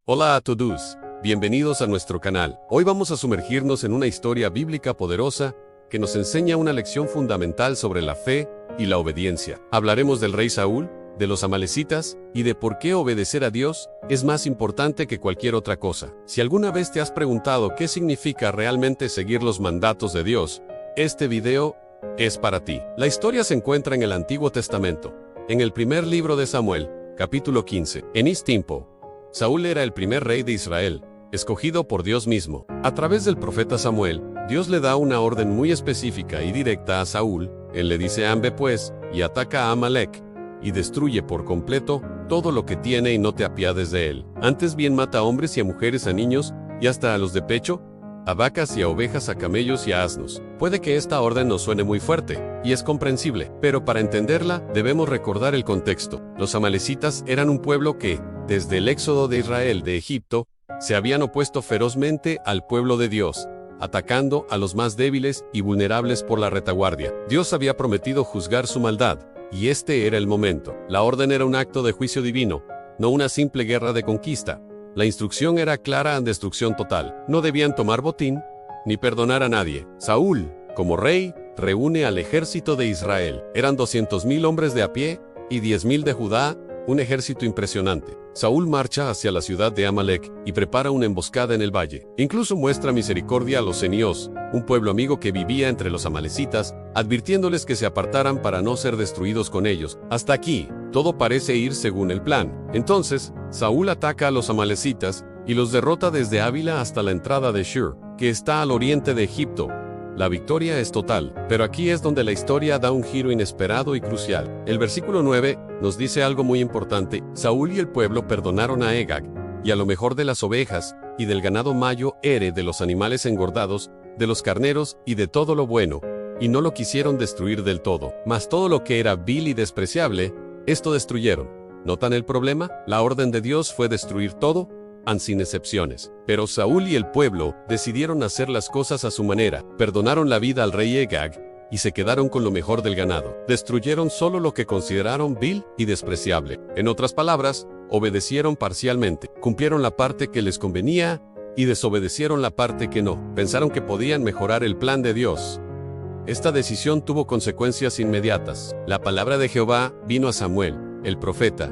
Hola a todos, bienvenidos a nuestro canal. Hoy vamos a sumergirnos en una historia bíblica poderosa que nos enseña una lección fundamental sobre la fe y la obediencia. Hablaremos del rey Saúl, de los amalecitas y de por qué obedecer a Dios es más importante que cualquier otra cosa. Si alguna vez te has preguntado qué significa realmente seguir los mandatos de Dios, este video es para ti. La historia se encuentra en el Antiguo Testamento, en el primer libro de Samuel, capítulo 15. En ese tiempo, Saúl era el primer rey de Israel, escogido por Dios mismo. A través del profeta Samuel, Dios le da una orden muy específica y directa a Saúl. Él le dice: "Ande pues, y ataca a Amalec, y destruye por completo todo lo que tiene y no te apiades de él. Antes bien mata a hombres y a mujeres, a niños, y hasta a los de pecho, a vacas y a ovejas, a camellos y a asnos". Puede que esta orden nos suene muy fuerte, y es comprensible, pero para entenderla, debemos recordar el contexto. Los amalecitas eran un pueblo que, desde el éxodo de Israel de Egipto, se habían opuesto ferozmente al pueblo de Dios, atacando a los más débiles y vulnerables por la retaguardia. Dios había prometido juzgar su maldad, y este era el momento. La orden era un acto de juicio divino, no una simple guerra de conquista. La instrucción era clara: en destrucción total. No debían tomar botín, ni perdonar a nadie. Saúl, como rey, reúne al ejército de Israel. Eran 200,000 hombres de a pie y 10,000 de Judá, un ejército impresionante. Saúl marcha hacia la ciudad de Amalec y prepara una emboscada en el valle. Incluso muestra misericordia a los cenios, un pueblo amigo que vivía entre los amalecitas, advirtiéndoles que se apartaran para no ser destruidos con ellos. Hasta aquí, todo parece ir según el plan. Entonces, Saúl ataca a los amalecitas y los derrota desde Ávila hasta la entrada de Shur, que está al oriente de Egipto. La victoria es total, pero aquí es donde la historia da un giro inesperado y crucial. El versículo 9 nos dice algo muy importante: Saúl y el pueblo perdonaron a Agag, y a lo mejor de las ovejas, y del ganado mayo, de los animales engordados, de los carneros, y de todo lo bueno, y no lo quisieron destruir del todo. Mas todo lo que era vil y despreciable, esto destruyeron. ¿Notan el problema? La orden de Dios fue destruir todo, sin excepciones. Pero Saúl y el pueblo decidieron hacer las cosas a su manera. Perdonaron la vida al rey Agag y se quedaron con lo mejor del ganado. Destruyeron solo lo que consideraron vil y despreciable. En otras palabras, obedecieron parcialmente. Cumplieron la parte que les convenía y desobedecieron la parte que no. Pensaron que podían mejorar el plan de Dios. Esta decisión tuvo consecuencias inmediatas. La palabra de Jehová vino a Samuel, el profeta,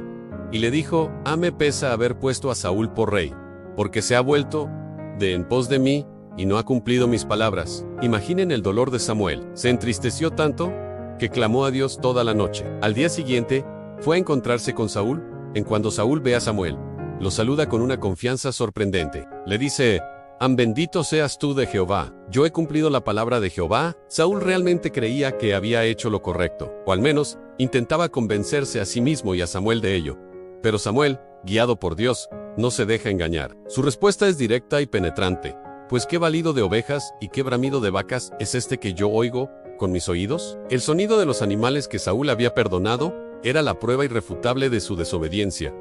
y le dijo: "Me pesa haber puesto a Saúl por rey, porque se ha vuelto de en pos de mí, y no ha cumplido mis palabras". Imaginen el dolor de Samuel. Se entristeció tanto que clamó a Dios toda la noche. Al día siguiente, fue a encontrarse con Saúl. En cuanto Saúl ve a Samuel, lo saluda con una confianza sorprendente. Le dice: "Bendito seas tú de Jehová. Yo he cumplido la palabra de Jehová". Saúl realmente creía que había hecho lo correcto, o al menos, intentaba convencerse a sí mismo y a Samuel de ello. Pero Samuel, guiado por Dios, no se deja engañar. Su respuesta es directa y penetrante: "Pues qué balido de ovejas y qué bramido de vacas es este que yo oigo con mis oídos". El sonido de los animales que Saúl había perdonado era la prueba irrefutable de su desobediencia.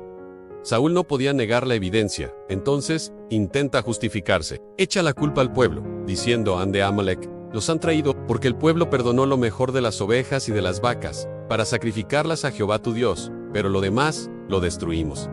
Saúl no podía negar la evidencia, entonces intenta justificarse. Echa la culpa al pueblo, diciendo: "Ande Amalec, los han traído porque el pueblo perdonó lo mejor de las ovejas y de las vacas, para sacrificarlas a Jehová tu Dios, pero lo demás lo destruimos".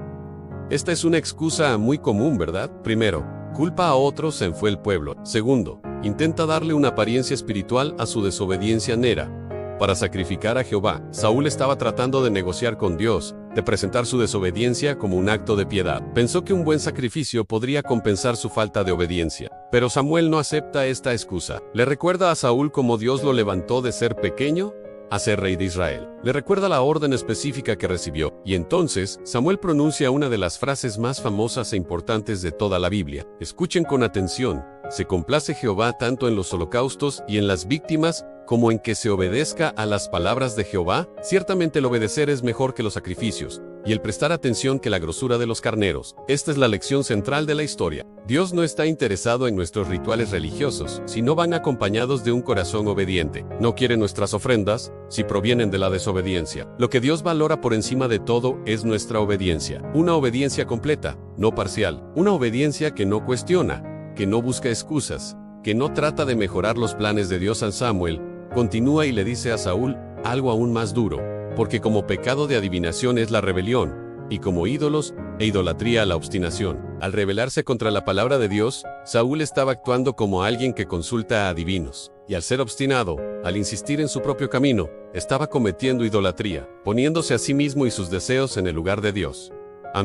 Esta es una excusa muy común, ¿verdad? Primero, culpa a otros en fue el pueblo. Segundo, intenta darle una apariencia espiritual a su desobediencia nera, para sacrificar a Jehová. Saúl estaba tratando de negociar con Dios, de presentar su desobediencia como un acto de piedad. Pensó que un buen sacrificio podría compensar su falta de obediencia. Pero Samuel no acepta esta excusa. Le recuerda a Saúl cómo Dios lo levantó de ser pequeño a ser rey de Israel. Le recuerda la orden específica que recibió. Y entonces, Samuel pronuncia una de las frases más famosas e importantes de toda la Biblia. Escuchen con atención: "Se complace Jehová tanto en los holocaustos y en las víctimas, como en que se obedezca a las palabras de Jehová". Ciertamente el obedecer es mejor que los sacrificios, y el prestar atención que la grosura de los carneros. Esta es la lección central de la historia. Dios no está interesado en nuestros rituales religiosos, si no van acompañados de un corazón obediente. No quiere nuestras ofrendas, si provienen de la desobediencia. Lo que Dios valora por encima de todo es nuestra obediencia. Una obediencia completa, no parcial. Una obediencia que no cuestiona, que no busca excusas, que no trata de mejorar los planes de Dios. Al Samuel continúa y le dice a Saúl algo aún más duro: "Porque como pecado de adivinación es la rebelión, y como ídolos, e idolatría a la obstinación. Al rebelarse contra la palabra de Dios, Saúl estaba actuando como alguien que consulta a adivinos, y al ser obstinado, al insistir en su propio camino, estaba cometiendo idolatría, poniéndose a sí mismo y sus deseos en el lugar de Dios.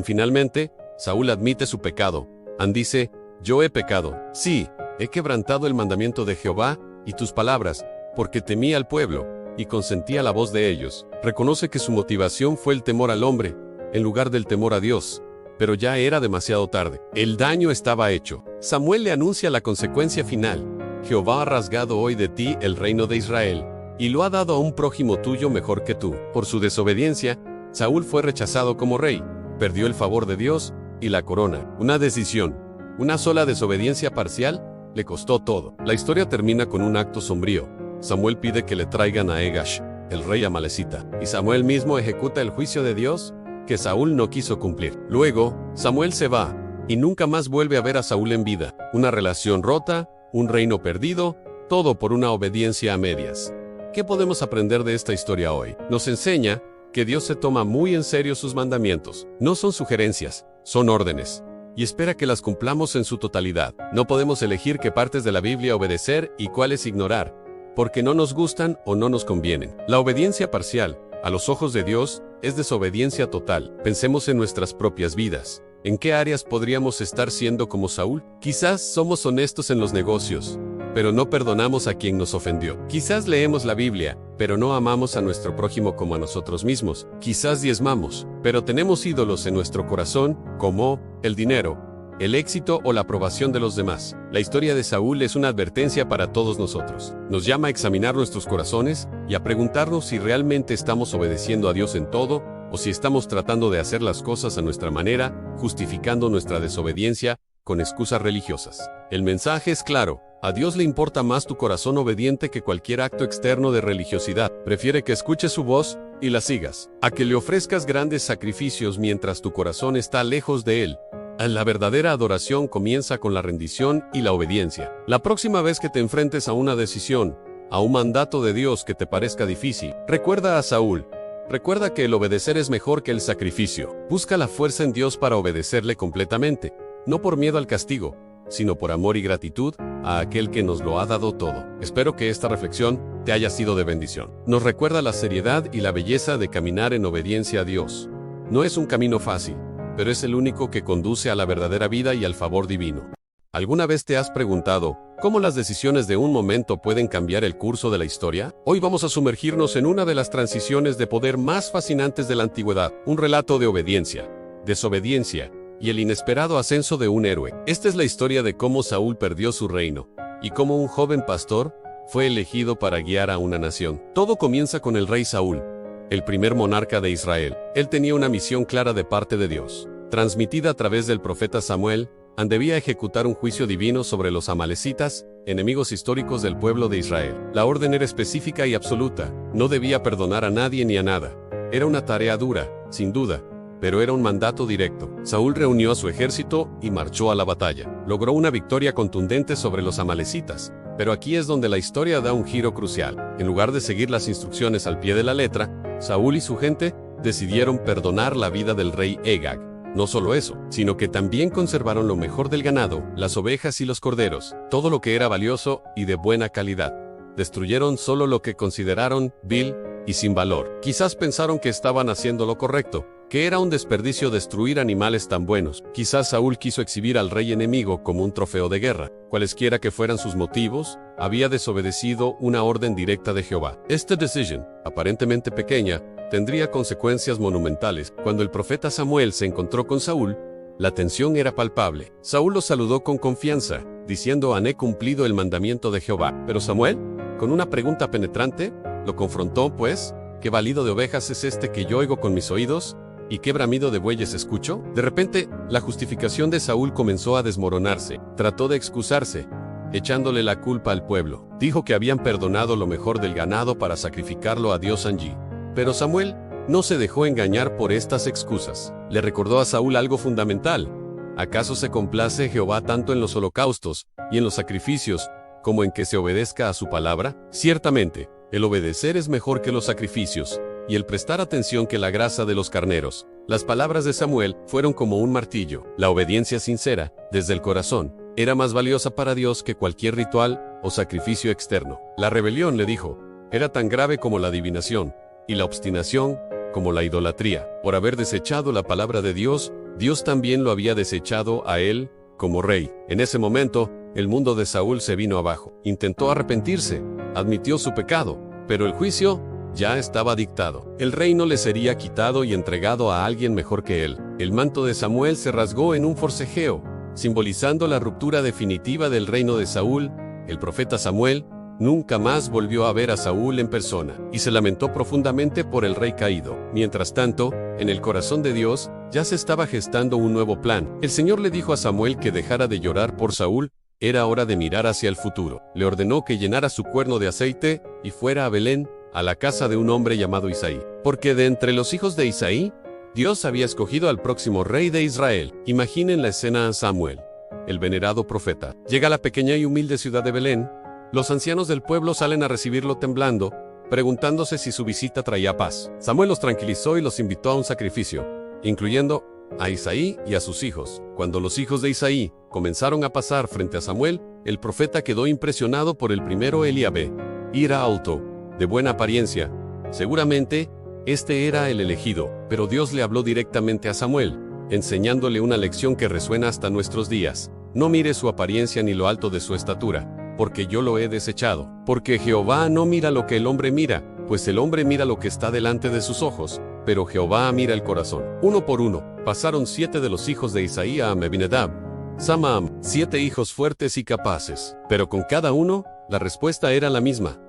Finalmente, Saúl admite su pecado. Dice, yo he pecado, sí, he quebrantado el mandamiento de Jehová y tus palabras, porque temí al pueblo, y consentí a la voz de ellos. Reconoce que su motivación fue el temor al hombre, en lugar del temor a Dios. Pero ya era demasiado tarde. El daño estaba hecho. Samuel le anuncia la consecuencia final. Jehová ha rasgado hoy de ti el reino de Israel, y lo ha dado a un prójimo tuyo mejor que tú. Por su desobediencia, Saúl fue rechazado como rey, perdió el favor de Dios y la corona. Una decisión, una sola desobediencia parcial, le costó todo. La historia termina con un acto sombrío. Samuel pide que le traigan a Egash, el rey amalecita, y Samuel mismo ejecuta el juicio de Dios que Saúl no quiso cumplir. Luego, Samuel se va, y nunca más vuelve a ver a Saúl en vida. Una relación rota, un reino perdido, todo por una obediencia a medias. ¿Qué podemos aprender de esta historia hoy? Nos enseña que Dios se toma muy en serio sus mandamientos. No son sugerencias, son órdenes, y espera que las cumplamos en su totalidad. No podemos elegir qué partes de la Biblia obedecer y cuáles ignorar, porque no nos gustan o no nos convienen. La obediencia parcial, a los ojos de Dios, es desobediencia total. Pensemos en nuestras propias vidas. ¿En qué áreas podríamos estar siendo como Saúl? Quizás somos honestos en los negocios, pero no perdonamos a quien nos ofendió. Quizás leemos la Biblia, pero no amamos a nuestro prójimo como a nosotros mismos. Quizás diezmamos, pero tenemos ídolos en nuestro corazón, como el dinero, el éxito o la aprobación de los demás. La historia de Saúl es una advertencia para todos nosotros. Nos llama a examinar nuestros corazones y a preguntarnos si realmente estamos obedeciendo a Dios en todo, o si estamos tratando de hacer las cosas a nuestra manera, justificando nuestra desobediencia con excusas religiosas. El mensaje es claro. A Dios le importa más tu corazón obediente que cualquier acto externo de religiosidad. Prefiere que escuches su voz y la sigas, a que le ofrezcas grandes sacrificios mientras tu corazón está lejos de Él. La verdadera adoración comienza con la rendición y la obediencia. La próxima vez que te enfrentes a una decisión, a un mandato de Dios que te parezca difícil, recuerda a Saúl. Recuerda que el obedecer es mejor que el sacrificio. Busca la fuerza en Dios para obedecerle completamente, no por miedo al castigo, sino por amor y gratitud a aquel que nos lo ha dado todo. Espero que esta reflexión te haya sido de bendición. Nos recuerda la seriedad y la belleza de caminar en obediencia a Dios. No es un camino fácil, pero es el único que conduce a la verdadera vida y al favor divino. ¿Alguna vez te has preguntado cómo las decisiones de un momento pueden cambiar el curso de la historia? Hoy vamos a sumergirnos en una de las transiciones de poder más fascinantes de la antigüedad, un relato de obediencia, desobediencia y el inesperado ascenso de un héroe. Esta es la historia de cómo Saúl perdió su reino y cómo un joven pastor fue elegido para guiar a una nación. Todo comienza con el rey Saúl, el primer monarca de Israel. Él tenía una misión clara de parte de Dios, transmitida a través del profeta Samuel. Debía ejecutar un juicio divino sobre los amalecitas, enemigos históricos del pueblo de Israel. La orden era específica y absoluta. No debía perdonar a nadie ni a nada. Era una tarea dura, sin duda, pero era un mandato directo. Saúl reunió a su ejército y marchó a la batalla. Logró una victoria contundente sobre los amalecitas. Pero aquí es donde la historia da un giro crucial. En lugar de seguir las instrucciones al pie de la letra, Saúl y su gente decidieron perdonar la vida del rey Agag. No solo eso, sino que también conservaron lo mejor del ganado, las ovejas y los corderos, todo lo que era valioso y de buena calidad. Destruyeron solo lo que consideraron vil y sin valor. Quizás pensaron que estaban haciendo lo correcto, que era un desperdicio destruir animales tan buenos. Quizás Saúl quiso exhibir al rey enemigo como un trofeo de guerra. Cualesquiera que fueran sus motivos, había desobedecido una orden directa de Jehová. Esta decisión, aparentemente pequeña, tendría consecuencias monumentales. Cuando el profeta Samuel se encontró con Saúl, la tensión era palpable. Saúl lo saludó con confianza, diciendo: «Han cumplido el mandamiento de Jehová». Pero Samuel, con una pregunta penetrante, lo confrontó, pues: «¿Qué balido de ovejas es este que yo oigo con mis oídos? ¿Y qué bramido de bueyes escucho?». De repente, la justificación de Saúl comenzó a desmoronarse. Trató de excusarse, echándole la culpa al pueblo. Dijo que habían perdonado lo mejor del ganado para sacrificarlo a Dios allí. Pero Samuel no se dejó engañar por estas excusas. Le recordó a Saúl algo fundamental. ¿Acaso se complace Jehová tanto en los holocaustos y en los sacrificios, como en que se obedezca a su palabra? Ciertamente, el obedecer es mejor que los sacrificios, y el prestar atención que la grasa de los carneros. Las palabras de Samuel fueron como un martillo. La obediencia sincera, desde el corazón, era más valiosa para Dios que cualquier ritual o sacrificio externo. La rebelión, le dijo, era tan grave como la adivinación, y la obstinación como la idolatría. Por haber desechado la palabra de Dios, Dios también lo había desechado a él como rey. En ese momento, el mundo de Saúl se vino abajo. Intentó arrepentirse, admitió su pecado, pero el juicio ya estaba dictado. El reino le sería quitado y entregado a alguien mejor que él. El manto de Samuel se rasgó en un forcejeo, simbolizando la ruptura definitiva del reino de Saúl. El profeta Samuel nunca más volvió a ver a Saúl en persona, y se lamentó profundamente por el rey caído. Mientras tanto, en el corazón de Dios, ya se estaba gestando un nuevo plan. El Señor le dijo a Samuel que dejara de llorar por Saúl. Era hora de mirar hacia el futuro. Le ordenó que llenara su cuerno de aceite y fuera a Belén, a la casa de un hombre llamado Isaí. Porque de entre los hijos de Isaí, Dios había escogido al próximo rey de Israel. Imaginen la escena a Samuel, el venerado profeta. Llega a la pequeña y humilde ciudad de Belén. Los ancianos del pueblo salen a recibirlo temblando, preguntándose si su visita traía paz. Samuel los tranquilizó y los invitó a un sacrificio, incluyendo a Isaí y a sus hijos. Cuando los hijos de Isaí comenzaron a pasar frente a Samuel, el profeta quedó impresionado por el primero Eliabe. Era alto, de buena apariencia. Seguramente, este era el elegido, pero Dios le habló directamente a Samuel, enseñándole una lección que resuena hasta nuestros días. No mire su apariencia ni lo alto de su estatura, porque yo lo he desechado. Porque Jehová no mira lo que el hombre mira, pues el hombre mira lo que está delante de sus ojos, pero Jehová mira el corazón. Uno por uno, pasaron 7 de los hijos de Isaí a Amminadab, Samaam, 7 hijos fuertes y capaces. Pero con cada uno, la respuesta era la misma.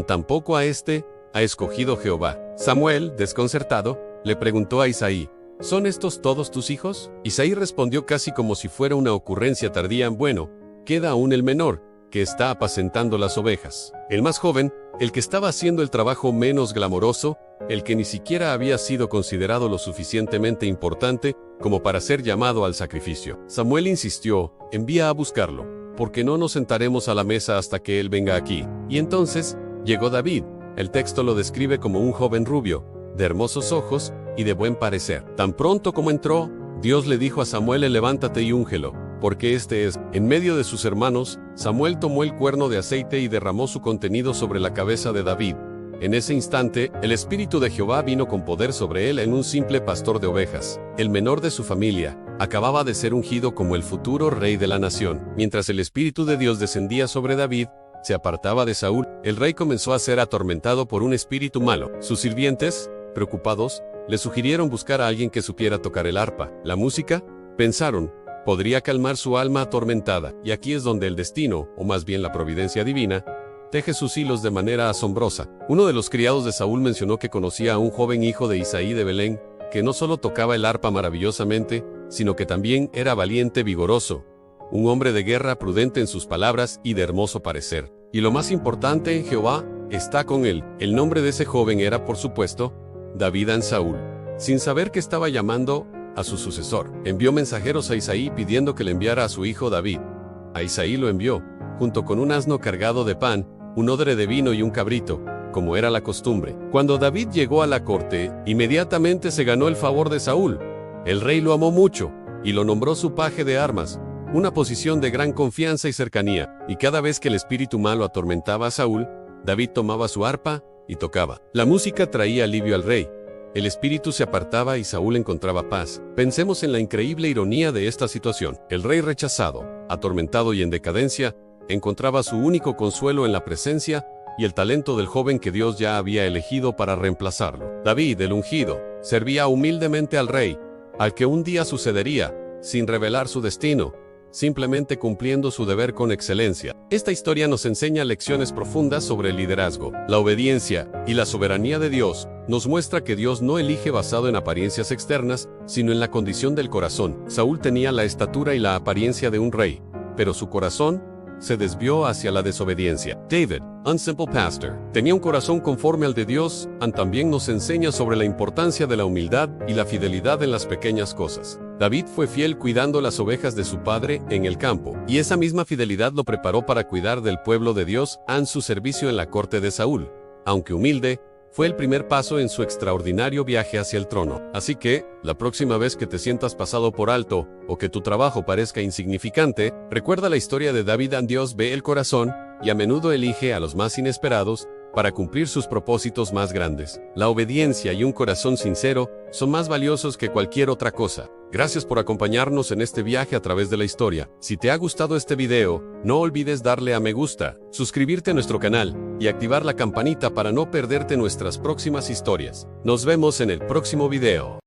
Tampoco a este ha escogido Jehová. Samuel, desconcertado, le preguntó a Isaí, ¿son estos todos tus hijos? Isaí respondió casi como si fuera una ocurrencia tardía. Bueno, queda aún el menor, que está apacentando las ovejas. El más joven, el que estaba haciendo el trabajo menos glamoroso, el que ni siquiera había sido considerado lo suficientemente importante como para ser llamado al sacrificio. Samuel insistió, envía a buscarlo, porque no nos sentaremos a la mesa hasta que él venga aquí. Y entonces, llegó David. El texto lo describe como un joven rubio, de hermosos ojos y de buen parecer. Tan pronto como entró, Dios le dijo a Samuel, levántate y úngelo, porque este es. En medio de sus hermanos, Samuel tomó el cuerno de aceite y derramó su contenido sobre la cabeza de David. En ese instante, el Espíritu de Jehová vino con poder sobre él en un simple pastor de ovejas. El menor de su familia acababa de ser ungido como el futuro rey de la nación. Mientras el Espíritu de Dios descendía sobre David, se apartaba de Saúl, el rey comenzó a ser atormentado por un espíritu malo. Sus sirvientes, preocupados, le sugirieron buscar a alguien que supiera tocar el arpa. La música, pensaron, podría calmar su alma atormentada. Y aquí es donde el destino, o más bien la providencia divina, teje sus hilos de manera asombrosa. Uno de los criados de Saúl mencionó que conocía a un joven hijo de Isaí de Belén, que no solo tocaba el arpa maravillosamente, sino que también era valiente, vigoroso, un hombre de guerra, prudente en sus palabras y de hermoso parecer. Y lo más importante, Jehová está con él. El nombre de ese joven era, por supuesto, David en Saúl. Sin saber que estaba llamando a su sucesor, envió mensajeros a Isaí pidiendo que le enviara a su hijo David. A Isaí lo envió, junto con un asno cargado de pan, un odre de vino y un cabrito, como era la costumbre. Cuando David llegó a la corte, inmediatamente se ganó el favor de Saúl. El rey lo amó mucho, y lo nombró su paje de armas, una posición de gran confianza y cercanía, y cada vez que el espíritu malo atormentaba a Saúl, David tomaba su arpa y tocaba. La música traía alivio al rey. El espíritu se apartaba y Saúl encontraba paz. Pensemos en la increíble ironía de esta situación. El rey rechazado, atormentado y en decadencia, encontraba su único consuelo en la presencia y el talento del joven que Dios ya había elegido para reemplazarlo. David, el ungido, servía humildemente al rey, al que un día sucedería, sin revelar su destino, simplemente cumpliendo su deber con excelencia. Esta historia nos enseña lecciones profundas sobre el liderazgo, la obediencia y la soberanía de Dios. Nos muestra que Dios no elige basado en apariencias externas, sino en la condición del corazón. Saúl tenía la estatura y la apariencia de un rey, pero su corazón se desvió hacia la desobediencia. David, un simple pastor, tenía un corazón conforme al de Dios. También nos enseña sobre la importancia de la humildad y la fidelidad en las pequeñas cosas. David fue fiel cuidando las ovejas de su padre en el campo, y esa misma fidelidad lo preparó para cuidar del pueblo de Dios en su servicio en la corte de Saúl. Aunque humilde, fue el primer paso en su extraordinario viaje hacia el trono. Así que, la próxima vez que te sientas pasado por alto, o que tu trabajo parezca insignificante, recuerda la historia de David. Dios ve el corazón, y a menudo elige a los más inesperados, para cumplir sus propósitos más grandes. La obediencia y un corazón sincero son más valiosos que cualquier otra cosa. Gracias por acompañarnos en este viaje a través de la historia. Si te ha gustado este video, no olvides darle a me gusta, suscribirte a nuestro canal y activar la campanita para no perderte nuestras próximas historias. Nos vemos en el próximo video.